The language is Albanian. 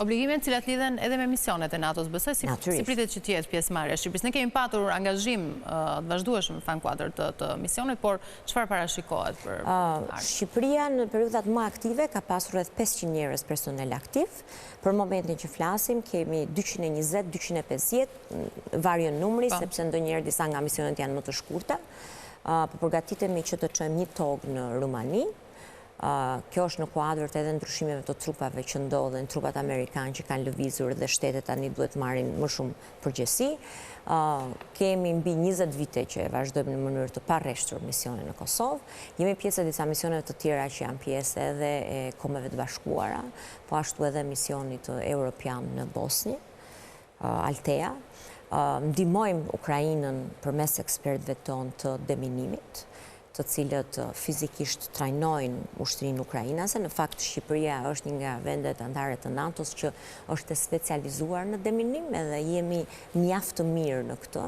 Obligime të cilat lidhen edhe me misionet e NATO-s, besoj si pritet që tjetë pjesëmarrja e Shqipërisë. Ne kemi patur angazhim të vazhdueshëm në fan-kuadër të misionit, por çfarë parashikohet për ardhmen? Shqipëria në periudhat më aktive ka pasur rreth 500 njerëz personel aktiv. Për momentin që flasim, kemi 220-250, varjon numri, sepse ndonjëherë disa nga misionet janë më të shkurta. Po përgatitemi që të çojmë një togë në Rumani. Kjo është në kuadrët edhe ndryshimeve të trupave që ndodhen, trupat amerikanë që kanë lëvizur dhe shtetet tani duhet marrin më shumë përgjegjësi. Kemi mbi 20 vite që vazhdojmë në mënyrë të parreshtur misione në Kosovë. Jemi pjesë e disa misioneve të tjera që janë pjesë edhe e Kombeve të Bashkuara, po ashtu edhe misionit europian në Bosnjë, Altea. Ndihmojmë Ukrainën përmes ekspertëve tonë të deminimit, të cilët fizikisht trajnojnë ushtrinë ukrainase. Në fakt, Shqipëria është një nga vendet anëtare të NATO-s që është specializuar në deminim edhe jemi mjaft të mirë në këtë.